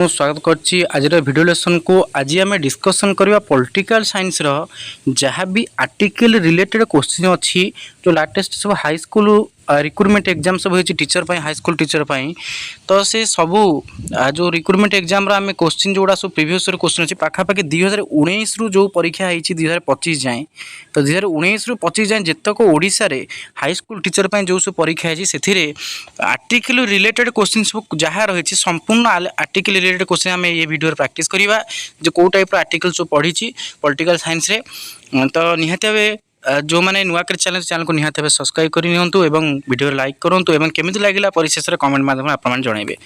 स्वागत करछि आज वीडियो लेसन को। आज आम डिस्कसन करवा पॉलिटिकल साइंस रो जहाँ भी आर्टिकल रिलेटेड क्वेश्चन अच्छी जो लाटेस्ट सब हाई स्कूल रिक्रुटमेंट एग्जाम सब होती टीचर पाई हाई स्कूल टीचर पाई तो से सबू जो रिक्रुटमेंट एग्जाम आम क्वेश्चन जोड़ा सब प्रीवियस क्वेश्चन अच्छी पाखापाखि 2019 रु जो परीक्षा होती 2025 जाए तो 2019 रु 25 जाए जितक ओडिशा रे हाई स्कूल टीचर पाई जो सब परीक्षा है से आर्टिकल रिलेटेड क्वेश्चन सब जहाँ रही संपूर्ण आर्टिकल रिलेटेड क्वेश्चन आम ये वीडियो प्रैक्टिस करवा जो कौ टाइप आर्टिकल सब पढ़ी पॉलिटिकल साइंस रे तो निहाती जो मैंने नुआ चैनल को निहाती सब्सक्राइब करनी वीडियो लाइक करूँ एवं केमी लगे परिशेष कमेंट माध्यम आप जनइबे।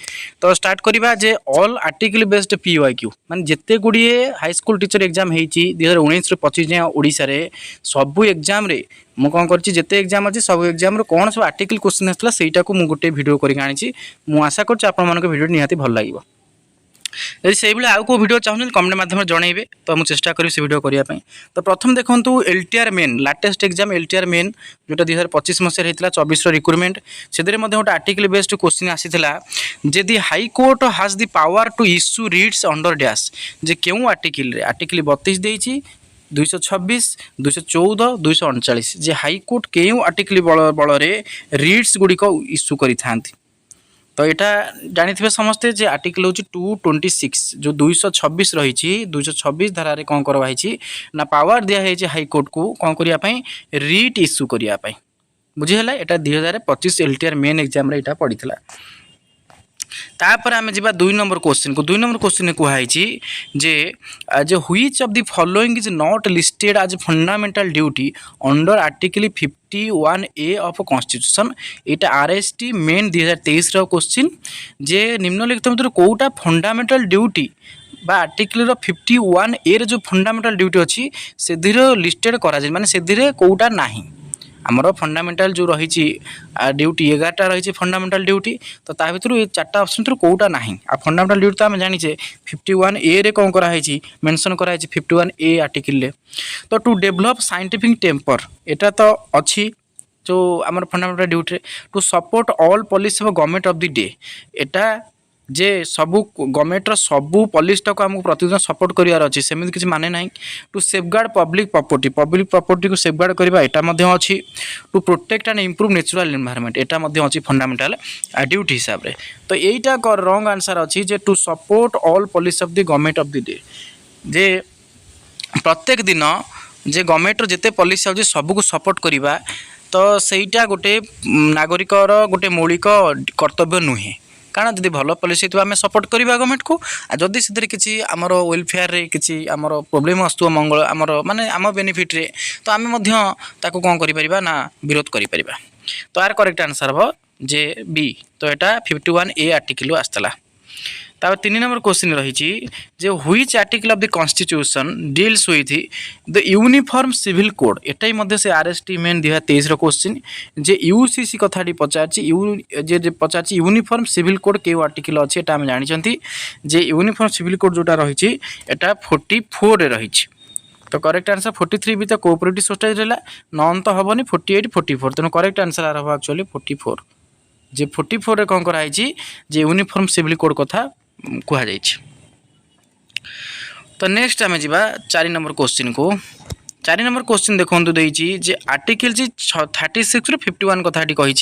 तो स्टार्ट करवा जे ऑल आर्टिकल बेस्ड PYQ माने जिते गुड़िए हाई स्कूल टीचर एग्जाम होती 2019 रु 25 जाए ओडिशा रे सबू एग्जाम रे मु कौन कर जिते एग्जाम अच्छी सब एग्जाम कौन सब आर्टिकल क्वेश्चन आसला सेटा को मु गोटे वीडियो करके आनी मु आशा कर वीडियो निहाती भल लगे। यदि से आउ को वीडियो चाहूँ कमेंट माध्यम जनइबे तो मुझे चेष्टा करी से वीडियो करने। तो प्रथम देखूँ LTR main latest exam LTR main जोटा 2025 मसीह होता 24 रिक्रुटमेंट से गोटे आर्टिकल बेस्ड क्वेश्चन आसीला जदि high court has the power to issue writs under dash जे क्यों आर्टिकल आर्टिकल 32 देती 226 214 239 जे हाई कोर्ट क्यों आर्टिकल बल रिट्स गुड़िक इश्यू करें तो यहाँ जानी समस्ते जे आर्टिकल हूँ 226 जो 226 रही 226 धारा कौन करवाई ना पावर दिखाई हाईकोर्ट को कौन करने रिट इश्यू करने बुझीगला। यहाँ 2025 LTR मेन एग्जाम रे यहाँ पड़ी तापर आम जा 2 नंबर क्वेश्चन को 2 नंबर क्वेश्चन कहई जे which of the following is not listed as fundamental duty under article 51A of constitution यहाँ RST मेन 2023 क्वेश्चन जे निम्नलिखित मध्य कोटा फंडामेंटल ड्यूटी बा आर्टिकल 51A जो फंडामेंटल ड्यूटी अच्छी से लिस्टेड करा माने से कोटा नाही आमर फंडामेंटल जो रही ड्यूटी 11टा रही फंडामेंटल ड्यूटी तो ता भर ये 4टा ऑप्शन थ्रू कोटा ना आ फंडामेंटल ड्यूटी तो आम जाने 51A रे कौन कराई मेंशन कराई 51A आर्टिकल तो टू डेभलप साइंटिफिक टेम्पर एटा तो अच्छी जो आम fundamental duty to support all policy of government of the day एटा जे सबू गवर्नमेंट सबू पॉलिसी को आमको प्रतिदिन सपोर्ट करार अच्छी सेमती किसी माने ना टू सेफगार्ड पब्लिक प्रॉपर्टी को सेफगार्ड करवा यहाँ अच्छी to protect and improve natural environment यहाँ अच्छी फंडामेंटल ड्यूटी हिसाब से तो यहीटा रॉन्ग आंसर अच्छी जे to support all policy of the government of the day जे प्रत्येक दिन जे गवर्नमेंट जिते पॉलिसी आउची सबको सपोर्ट करवा तो सहीटा गोटे नागरिकर गोटे मौलिक कर्तव्य नुहे कारण जब भल पॉलिसी आम सपोर्ट करवा गवर्नमेंट को जदि से किसी आमर वेलफेयर रे किसी आमर प्रोब्लेम आसु मंगल आमर माने आम बेनिफिट रे तो आम कौन करा ना विरोध करा तो यार करेक्ट आंसर हम जे बी तो यहाँ 51A आर्टिकल आसला। तापर 3 नंबर क्वेश्चन रही which article of the constitution deals with the uniform civil code एटा से RST मेन 2023 क्वेश्चन जे UCC कथाटी पचार पचार यूनिफॉर्म सिविल कोड क्यों आर्टिकल अच्छे आम जानी जे यूनिफॉर्म सिविल कोड जोटा रही है 44 रही तो करेक्ट आंसर 43 भी तो कोऑपरेटिव सोसाइटी रहा नन तो हेनी 48 44 तेणु करेक्ट आंसर आर हम एक्चुअली 44 जे 44 रे कौन कराई जे यूनिफॉर्म सिविल कोड कथा कहुई। तो नेक्स्ट आम जा 4 नंबर क्वेश्चन को 4 नंबर क्वेश्चन देखो जे आर्टिकल 36 रु 51 कथाटी कही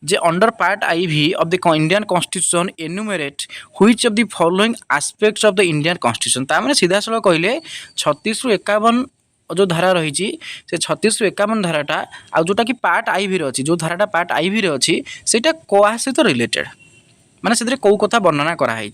जे under part IV of the Indian constitution enumerate which of the following aspects of the Indian constitution तार सीधा साल कहले 36 रु 51 जो धारा रही से 36 रु 51 धाराटा आ जोटा कि पार्ट IV अच्छी जो धाराटा पार्ट IV अच्छी से क्या सहित रिलेटेड माने से कौ कथा वर्णना कराई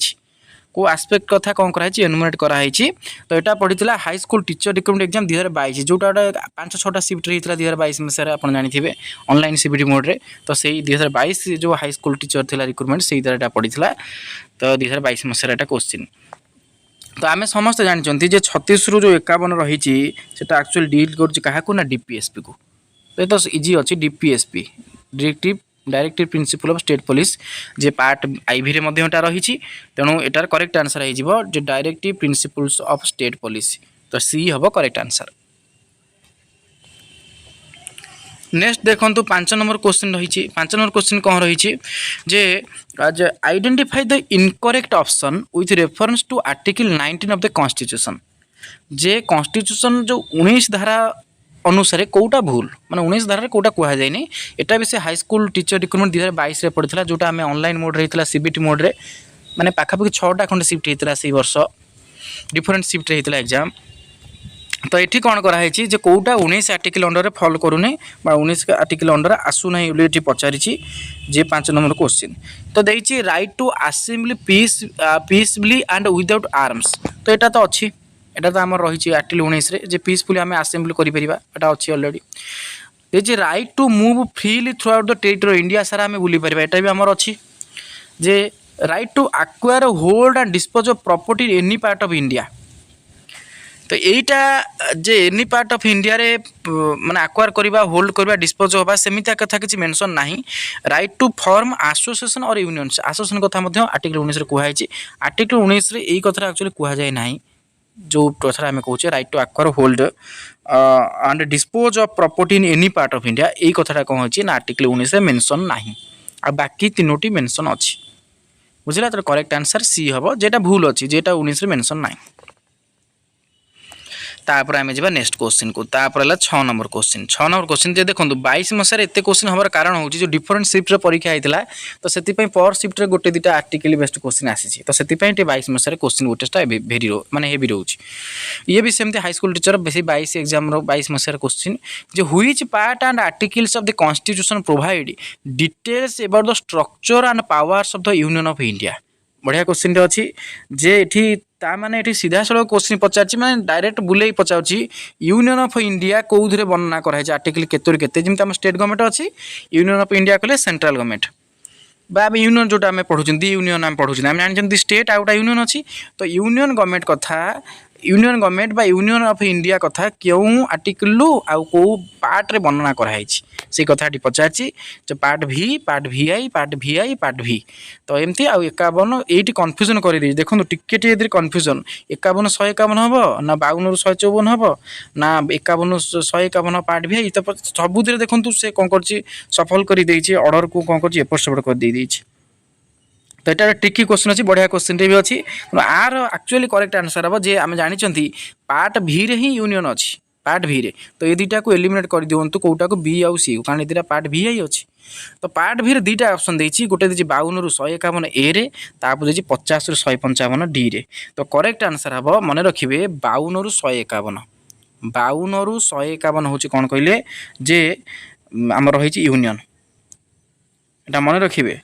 को एस्पेक्ट कथा कौन कराई एनुमरेट कराई तो यहाँ पढ़ी high school teacher recruitment exam 2022 जोटा 5-6टा शिफ्ट होता 2022 मसीह आप जानते ऑनलाइन CBT मोड रे तो से 2022 जो हाई स्कूल टीचर थी रिक्रुटमेंट से तरह पड़ी तो 2022 मसीह यहाँ क्वेश्चन तो आम समस्त जानते 36 रु जो 51 रही एक्चुअली डील कर DPSP को तो ये तो इजी अच्छी DPSP directive principle of state police J part IV रे मध्यटा रही तेणु एटार करेक्ट आंसर हो directive principles of state police तो C हम करेक्ट आंसर। नेक्स्ट देखो 5 नंबर क्वेश्चन रही 5 नंबर क्वेश्चन कौन रही जे identify the incorrect option with reference to article 19 of the constitution जे कॉन्स्टिट्यूशन जो 19 धारा अनुसार कौटा भूल माने 19 धारा कौटा कह जाए एटा भी से हाई स्कूल टीचर रिक्रुटमेंट 2022 रे पड़ता जोटा आम ऑनलाइन मोड रही सीबीटी मोड रे माने पाखापाखि 6टा खंडे शिफ्ट होता से वर्ष डिफरेंट शिफ्ट होता एग्जाम तो ये कौन कराई जे कौटा 19 आर्टिकल अंडर फॉलो करूनी 19 आर्टिकल अंडर आसूना ये पचारि जे 5 नंबर क्वेश्चन तो देखिए right to assembly peacefully and without arms तो यहाँ तो अच्छी एटा तो आम रही आर्टिकल 19 जे पीसफुली आम असेंबली करा अच्छी अलरेडी देखिए right to move freely throughout the territory India सारा आम बुली पार यहाँ भी आमर अच्छी जे right to acquire hold and dispose of property any part of India तो यहीटा जे एनी पार्ट ऑफ इंडिया रे माने एक्वायर करवा होल्ड करवा डिस्पोज होगा सेमितिया कथा किसी मेंशन नहीं राइट टू फॉर्म एसोसिएशन और यूनियंस एसोसिएशन कथा मध्य आर्टिकल 19 रे कहै आर्टिकल 19 रे एई कथा एक्चुअली कह जाए नहीं जो कथा आम कहूँ right to acquire hold and dispose of property in any part of India यही कथा कहूँ ना आर्टिकल 19 रे मेंशन नहीं आ बाकी तीनोटी मेंशन अच्छी बुझला तो करेक्ट आंसर सी हम जेटा भूल अच्छी जेटा 19 रे मेंशन नहीं तापर आम जा नेक्स्ट क्वेश्चन को तापर 6 नंबर क्वेश्चन 6 नंबर क्वेश्चन जे देखो 22 मसीह एत क्वेश्चन हमार कारण हूँ जो डिफरेंट शिफ्ट परीक्षा होता तो से पर शिफ्ट रे गोटे दुटा आर्टिकल बेस्ड क्वेश्चन आसी तो से 22 मसीह क्वेश्चन गोटेटा भेरी माने हेवी रोच ये भी सेमती हाई स्कूल टीचर बेसी 22 एग्जाम 22 मसीह क्वेश्चन जो which part and articles of the constitution provide details about the structure and powers of the union of India बढ़िया क्वेश्चन अच्छी जे ये ताने ये सीधा सड़क क्वेश्चन पचार मैंने डायरेक्ट बुले पचार यूनियन ऑफ इंडिया कौन वर्णना कराई आर्टिकल केतरु केते जमी आम स्टेट गवर्नमेंट अच्छी यूनियन ऑफ इंडिया कहले सेंट्रल गवर्नमेंट बा यूनियन जोटा आम पढ़ुं दी यूनियन आम पढ़ुं आम जानते स्टेट आउटा यूनियन अच्छी तो यूनियन गवर्नमेंट कथा यूनियन गवर्नमेंट बा यूनियन ऑफ इंडिया कथा क्यों आर्टिकल आउ कौ पार्ट रे वर्णना कराई से कथाटी पचार जो पार्ट भी आई पार्ट भी तो एमती आउ 51 ये कन्फ्यूजन कर देखो टिके कन्फ्यूजन 51 151 हम ना 52 ରୁ 154 हम ना 51 151 पार्ट भी आई तो सबुद देखो से कौन कर सफल कर ऑर्डर को कौन कर एपट सेपट कर तो यहाँ ट्रिकी क्वेश्चन अच्छी बढ़िया क्वेश्चन भी अच्छी आर एक्चुअली करेक्ट आंसर हम जे आम जानी पार्ट भी रे ही यूनियन अच्छी पार्ट भी रे तो ये दुटा को एलिमिनेट कर दिंतु कौटा को बी आउ सी कारण ये पार्ट भी आई अच्छी तो पार्ट भी दुटा ऑप्शन देती गोटे देती 52 ରୁ 151 ए रे तापर देती 50 ରୁ 155 डी रे तो करेक्ट आंसर हम मन रखिए 52 ରୁ 151 52 ରୁ 151 हूँ कौन कहले जे आम रही यूनियन एटा मन रखिए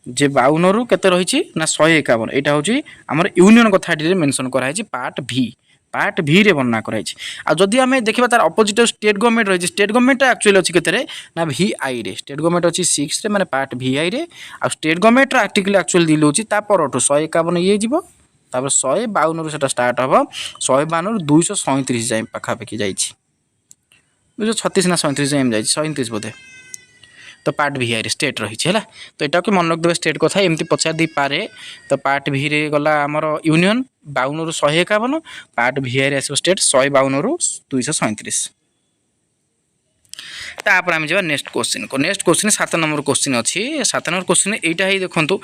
जे 52 ରୁ केते रही ना 151 यहाँ हूँ आमर यूनियन कथाटी मेंशन कराई पार्ट भी रे वर्णना कराई जदि आम देखा तार अपोजिट स्टेट गवर्नमेंट रही स्टेट गवर्नमेंट एक्चुअली अच्छी केते ना भी आई रे स्टेट गवर्नमेंट अच्छी 6 रे माने पार्ट भी आई रे आ स्टेट गवर्नमेंट आर्टिकल एक्चुअली दिल होची ता परठू 151 ये जीवो तापर 152 ରୁ सेटा स्टार्ट हम 152 ରୁ 237 जाए पाखापाखि जाइछि 236 ना 37 जाए जाइछि 37 बोधे तो पार्ट भी आई स्टेट रही है तो यहाँ को मन रखिदेवे स्टेट कथा एमती पचार दी पारे तो पार्ट भी रे गला आमर यूनियन 52 ରୁ 151 पार्ट भी आई आसो स्टेट 152 ରୁ 237 तापर आम जा नेक्स्ट क्वेश्चन को नेक्स्ट क्वेश्चन 7 नंबर क्वेश्चन अच्छी 7 नंबर क्वेश्चन यहाँ ही देखो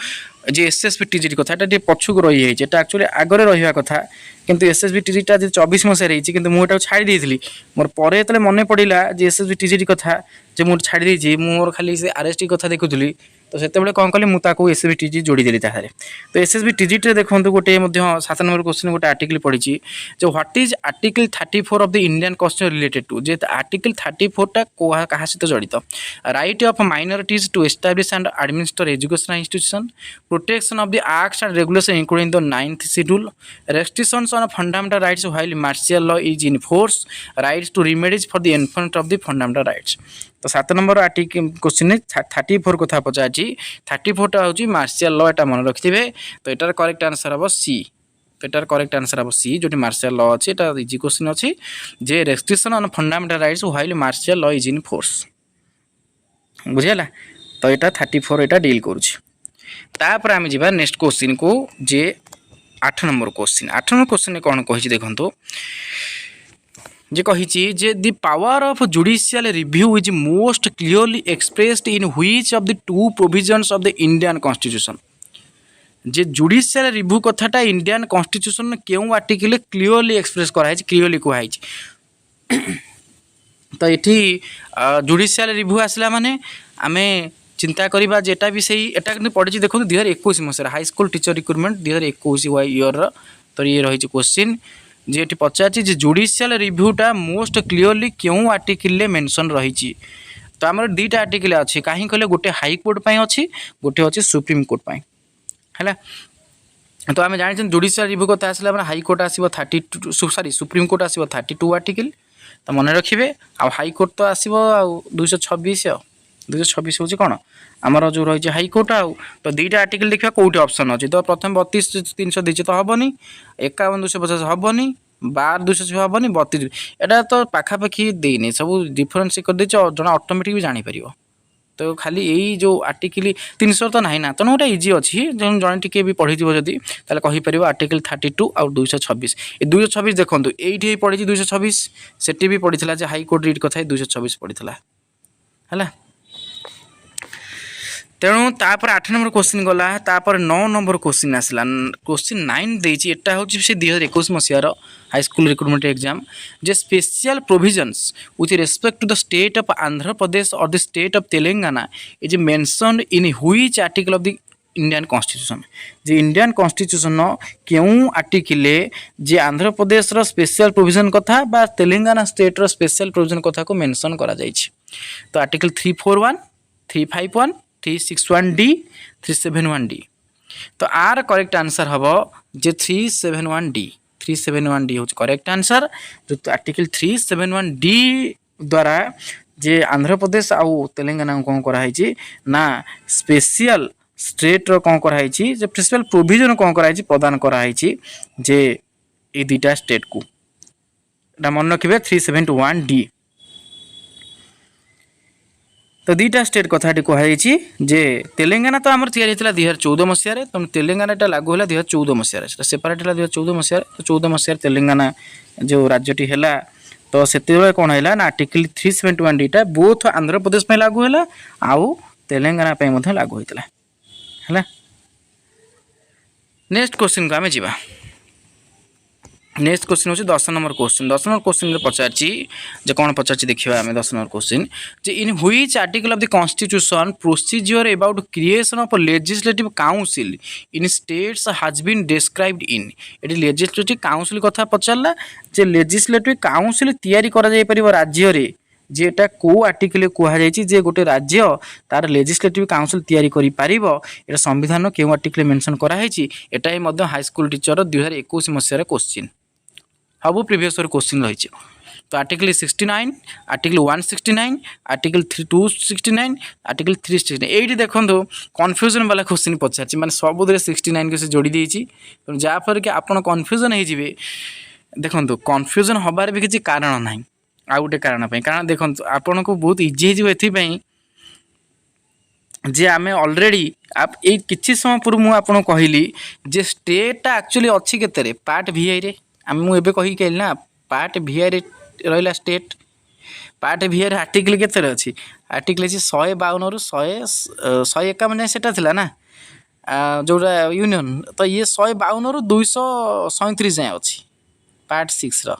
जे एसएसबी टीजीटी कथा ये पछुक रही है एक्चुअली आगे रहा कथा किंतु एसएसबी टीजीटा 24 मसीह रही कि मुझे छाड़ी देती मोर पर जो मन पड़ा जे एसएसबी टीजीटी कथा जे मुझे छाड़ी देती मोर खाली से आरएसटी कथा देखुली तो से कौन कली मुझे एसएसबी टीजी जोड़ी देली ताहारे तो एसएसबी टीजीटी देखो गोटे 7 नंबर क्वेश्चन गोटे आर्टिकल पढ़ी जो what is article 34 of the Indian constitution related to जे आर्टिकल 34 टा क्या सहित जड़ित right of minorities to establish and administer educational institution protection of the acts and regulation including the 9th schedule restrictions on fundamental rights while martial law is in force rights to remedies for the enforcement of the fundamental rights तो 7 number article question 34 कथा पचार 34 टा हूँ martial law एटा मन रखिथे तो यार correct answer हम सी तो यार करेक्ट आंसर हम सी जो मार्शियल लॉ अच्छी इजी क्वेश्चन अच्छी जे restriction on fundamental rights while martial law is in force बुझेगा तो यहाँ 34 यहाँ डील करुपर आम जा नेक्स्ट क्वेश्चन को जे 8 नंबर क्वेश्चन 8 नंबर क्वेश्चन कौन कही देखो जे कही जे the power of judicial review is most clearly expressed in which of the two provisions of the Indian constitution जे जुडिशियल रिव्यू कथाटा इंडियन कॉन्स्टिट्यूशन केउ आर्टिकल क्लियरली एक्सप्रेस कराई क्लियरली कहुई तो ये जुडिशियल रिव्यू आसला माने आमे चिंता करवा जेटा भी सही एटा पढ़ी देखो 2021 मसीह हाईस्कल टीचर रिक्रुटमेंट 2021 इयर तो ये रही क्वेश्चन जे ये पचार जुडिशियल रिव्यूटा मोस्ट क्लियरली क्यों आर्टिकल मेंशन रही तो आम दुईटा आर्टिकल अच्छी कहीं कहले गोटे हाईकोर्ट अच्छी गोटे अच्छी सुप्रीम कोर्ट है तो आम जानी जुडिशियल रिव्यू कथा आसला हाईकोर्ट आसो 32 सॉरी सुप्रीम कोर्ट आसो 32 आर्टिकल तो मन रखिए हाईकोर्ट तो आसो 226 226 हूँ कौन आमर जो रही है हाईकोर्ट तो दुईटा आर्टिकल देखा कौटे ऑप्शन अच्छी तो प्रथम 32 300 दीजिए तो हेनी 51 250 हेनी 12 206 हेनी 32 एटा तो पाखापाखि देनी सब डिफरेन्स कर जन ऑटोमेटिक भी जापर तो खाली यही जो आर्टिकल 300 तो ना ना तेणु गोटे इजी अच्छी जन टी भी पढ़ी जदि कहीपर आर्टिकल 32 आउ 226 ये 226 देखो ये पढ़ी 226 से भी पढ़ी हाईकोर्ट रिट कथा 226 पढ़ी है तेणु तापर 8 नंबर क्वेश्चन गला तापर 9 नंबर क्वेश्चन आसला क्वेश्चन 9 देछि एटा होछि से 2021 मसियार हाई स्कूल रिक्रुटमेंट एग्जाम जे special provisions with respect to the state of Andhra Pradesh और the state of Telangana is mentioned in which article of the Indian constitution जे इंडियन कॉन्स्टिट्यूशन क्यों आर्टिकल जे आंध्र प्रदेश रो स्पेशल प्रोविजन कथा बा तेलंगाना स्टेट रो स्पेशल प्रोविजन कथा को मेंशन करा जाइछि तो आर्टिकल 341 351 361D 371D तो आर करेक्ट आंसर हम जे 371D हूँ करेक्ट आंसर जो आर्टिकल 371D द्वारा जे आंध्र प्रदेश आउ तेलंगाना कौन कराई ना स्पेशल स्टेट रो कौन कराई जे स्पेशल प्रोविजन कौन कराई प्रदान कराई जे ये दुईटा स्टेट को मन रखिए 371D तो दुईटा स्टेट कथाटी कहुई जे तेलंगाना तो आम या 2014 मसीह तेणु तेलंगाना लागू है 2014 मसीह सेपरेट है 2014 मसीह तो 14 मसीह तेलंगाना जो राज्यटी है तो से कौन है ना आर्टिकल 371D टा बोथ आंध्र प्रदेश में लागू है आउ तेलंगाना लागू होता है। नेक्स्ट क्वेश्चन को आम जा नेक्स्ट क्वेश्चन हूँ 10 नंबर क्वेश्चन 10 नंबर क्वेश्चन पचार कौन पचार देखा आम 10 नंबर क्वेश्चन जे in which article of the constitution procedure about creation of legislative council in states has been described in ये लेजिस्लेटिव काउंसिल कथा पचारा जे लेजिस्लेटिव काउंसिल तैयारी करा जाय परिबो राज्य रे जेटा को आर्टिकल कहुई जे गोटे राज्य तार लेजिस्लेटिव काउंसिल तैयारी करि पारिबो एटा संविधान के आर्टिकल मेंशन कराई एटा हाई स्कूल टीचर 2021 मसीह क्वेश्चन सब प्रीवियस क्वेश्चन रही तो आर्टिकल 69 आर्टिकल 169 आर्टिकल 269 आर्टिकल 369 ये देखो कन्फ्यूजन वाला क्वेश्चन पचार मैंने सब 69 को से जोड़ी देती तो जहाँफल कि आप कन्फ्यूजन हो देखो कन्फ्यूजन हबार भी किसी कारण ना आ गोटे कारण देखो आपन को बहुत इजी हो जे आम अलरेडी आप ये किसी समय पूर्व मुझे कहली जे स्टेटा एक्चुअली अच्छी के पार्ट VI रे मुझे कही कहली ना पार्ट VI रे रहा स्टेट पार्ट VI रे आर्टिकल के अच्छी आर्टिकल 152 रु 151 से ना जोटा यूनियन तो ये 152 रु 237 जाए अच्छी पार्ट 6 रो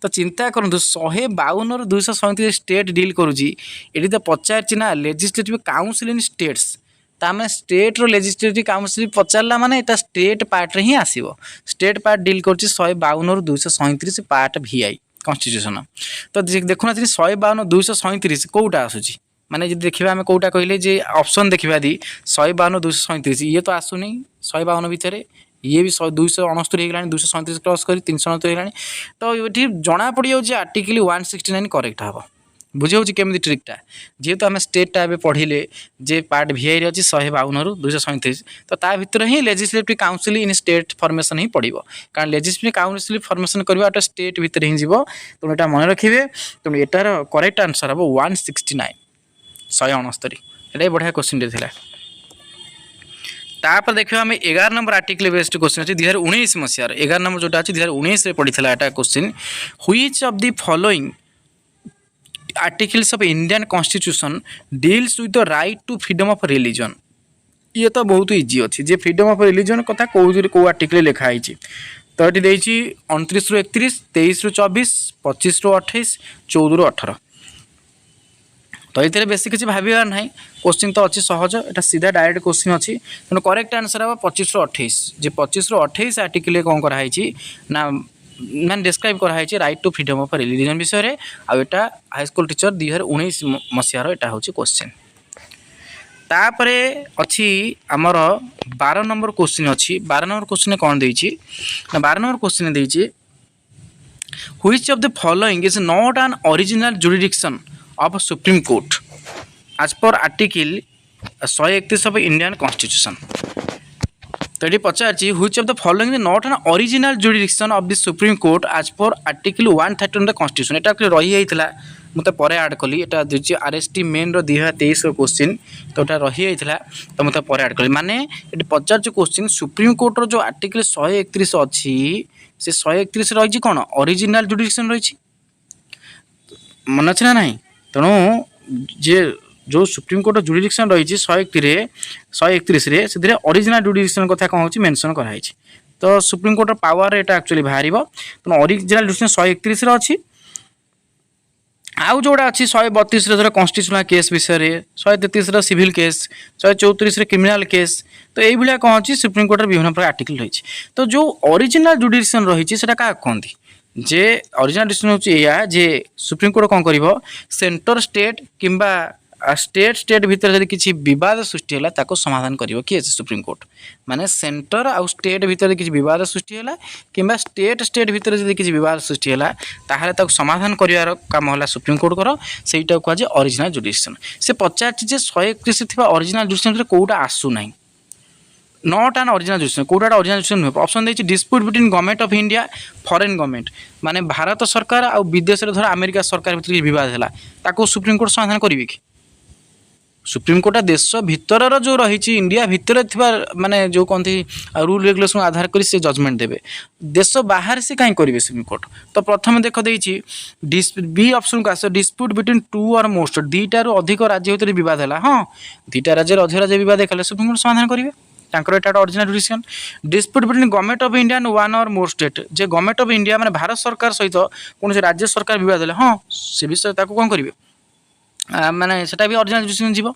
तो चिंता करूँ 152 रु 237 स्टेट डील करुँची ये तो पचार ना legislative council in states तामें state row legislative council पचारा माने एटा स्टेट पार्ट रे ही आसीबो स्टेट पार्ट डील करछि 152 रु 237 पार्ट VI कॉन्स्टिट्यूशन तो देखुना 152 237 कोटा आसुची माने जे देखिबा हम कोटा कहले जे ऑप्शन देखिबा दी 152 237 ये तो आसुनी 152 भितरे ये भी 269 होगा 237 क्रॉस कर 369 होगा तो ये जना पड़ जाए आर्टिकल 169 करेक्ट हम बुझे केमी ट्रिक्टा जेहेतु आम स्टेटा पढ़ले जे पार्ट VI रे अच्छी 152 रु 237 तो ता भीतर ही legislative council in state formation ही पड़ो कारण लेजिस्लेटिव काउंसिल फॉर्मेशन करवा गोटे स्टेट भितर ही जीव तेणु यहाँ मन रखिए तेणु एटार करेक्ट आंसर हम 169 169 ये बढ़िया क्वेश्चन था। तापर देखिए आम 11 नंबर आर्टिकल बेस्ड क्वेश्चन अच्छी 2019 मसीहार 11 नंबर जोटा अच्छी 2019 पढ़ी है question which of the following articles of Indian constitution deals with the right to freedom of religion. ये तो बहुत इजी अच्छी जे फ्रीडम ऑफ रिलीजन कथा कौ आर्टिकल लिखाई तो ये देती 29 रु 31 23 रु 24 25 रु 28 14 रु 18 तो ये बेस किसी भावार ना क्वेश्चन तो अच्छी सहज एटा सीधा डायरेक्ट क्वेश्चन अच्छी तेणु करेक्ट आंसर हम 25 रु 28 जे 25 रु 28 आर्टिकल कौन कराई ना मैंने डिस्क्राइब कराई right to freedom of religion विषय आटा हाईस्कल टीचर 2019 मसीहार यहाँ हूँ क्वेश्चन। तापरे अच्छी आमर 12 नंबर क्वेश्चन अच्छी 12 नंबर क्वेश्चन कौन देती ना 12 नंबर क्वेश्चन देती which of the following is not an original jurisdiction of supreme court as per article 131 of Indian constitution. तो ये पचार which of the following not an original jurisdiction of the supreme court as per article 131 the constitution एटा रही है मुझे पर आड कली यहाँ दूसरी RST मेन 2023 क्वेश्चन तो यहाँ रही है तो मुझे पर आड कली माने ये पचार क्वेश्चन सुप्रीम कोर्टर जो आर्टिकल 131 अच्छी से 131 रही कौन ओरिजिनल जुडिक्शन रही मन अच्छे ना ना तेणु जे जो सुप्रीम कोर्ट जुडिक्शन रही 131 से ओरिजिनल जुडिक्शन कथा कौन हो मेंशन कराई तो सुप्रीम कोर्टर पावर यहाँ एक्चुअली बाहर तेणु ओरिजिनल जुडिक्शन 131 अच्छी आउ जोड़ा अच्छी 132 कन्स्टिट्यूशनल केस विषय 133 सिविल केस 134 क्रिमिनाल केस तो ये कौन अच्छी सुप्रीम कोर्टर विभिन्न प्रकार आर्टिकल रही तो जो ओरिजिनल जुडिक्शन रही क्या कहती जे ओरिजिनल जुडिक्शन हूँ जे सुप्रीम कोर्ट कौन कर सेंटर स्टेट किंबा स्टेट भितर जब किसी विवाद सृष्टि है ताको समाधान कर किए सुप्रीम कोर्ट माने सेंटर आउ स्टेट भितर किसी विवाद सृष्टि है किंबा स्टेट भितर जब किसी विवाद सृष्टि है ताहले ताको समाधान कर काम है सुप्रीम कोर्ट कर सहीटा कहुए ओरिजिनल जुडिक्शन से पचार 131 थी ओरिजिनल जुडिक्शन कौटा आसूना नॉट एन ओरिजिनल जुडिक्शन कौटा ओरिजिनल जुडिक्शन नुहे ऑप्शन देती dispute between government of India foreign government माने भारत सरकार आ विदेश धर अमेरिका सरकार भितर विवाद है सुप्रीम कोर्ट समाधान करेंगे कि सुप्रीम कोर्ट देश भितर जो रही इंडिया भितर माने जो कहते रूल रेगुलेशन आधार कर से जजमेंट देवे देश बाहर से कहीं करेंगे सुप्रीम कोर्ट तो प्रथम देख देती बी ऑप्शन को आस डिस्प्यूट बिटवीन टू और मोस्ट दुईटार अधिक राज्य भितर विवाद है हाँ दुईटा राज्य अधिक राज्य विवाद देखा सुप्रीम कोर्ट समाधान करेंगे तांकर एटा original jurisdiction dispute between government of India and one or more state जे गवर्नमेंट ऑफ इंडिया माने भारत सरकार सहित कौन राज्य सरकार विवाद है हाँ से विषय कौन करेंगे माने सेटा भी ओरिजिनल जुडिक्शन जीव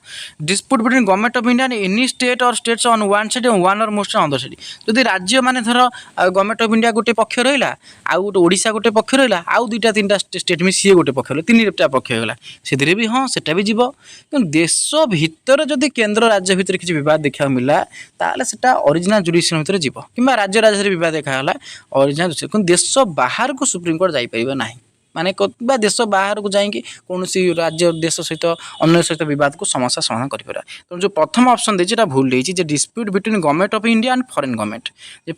dispute between government of India and any state or states on one side one or most other side जदि राज्य माने धर गवर्नमेंट ऑफ इंडिया गोटे पक्ष रहा आउ गोटे ओडिशा गोटे पक्ष रहा आउ दुईटा तीन स्टेट में सी गोटे पक्ष तीन पक्ष होगा से भी हाँ सेटा भी जीव देश भितर जदि केन्द्र राज्य भितर किसी विवाद देखा मिला ताले सेटा ओरिजिनल जुडिक्शन भितर जीव कि राज्य राज्य विवाद देखा ओरिजिनल जुडिक्शन देश बाहर को सुप्रीम कोर्ट जापर ना माने देश बाहर को जाइए कौन राज्य देश सहित अन्य सहित विवाद को समस्या समाधान कर तो जो प्रथम ऑप्शन देती भूल देती dispute between government of India and foreign government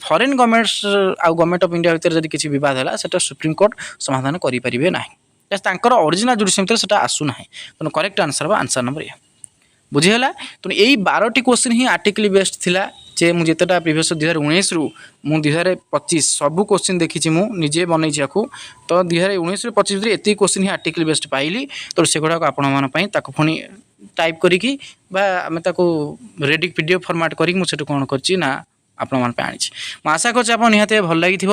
foreign government आउ गवर्नमेंट ऑफ इंडिया भितर जब किसी विवाद है सेटा सुप्रीम कोर्ट समाधान करेंगे ना ओरिजिनल जुडिक्शन भितर सेटा आसूना तेणु करेक्ट आंसर हम आंसर नंबर ए बुझीगला तेणु यही 12टी क्वेश्चन ही आर्टिकल बेस्ड थिला जे मुझे जितेटा प्रिवियस 2019 रु मु 2025 सबू क्वेश्चन देखी मुझे बनई तो 2019 रु 25 भितर एत क्वेश्चन ही आर्टिकल बेस्ड पाइली तो से गुड़ाक आपण पुणी टाइप करी आम रेडी पीडीएफ फॉर्मेट करी मुझे कौन करना आपण आनी आशा कर निहाती भल लगी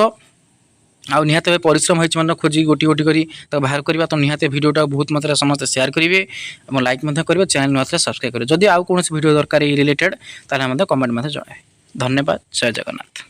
आउ निहाती परिश्रम हो खोजी गोटी गोटी करी बाहर करवा तो निहाती भिडियोटा बहुत मात्रा समस्त शेयर करेंगे और लाइक करेंगे चैनल नुआ सब्सक्राइब करेंगे जदि आउ कौन वीडियो दरकार रिलेटेड ताले कमेंट जनाए धन्यवाद जय जगन्नाथ।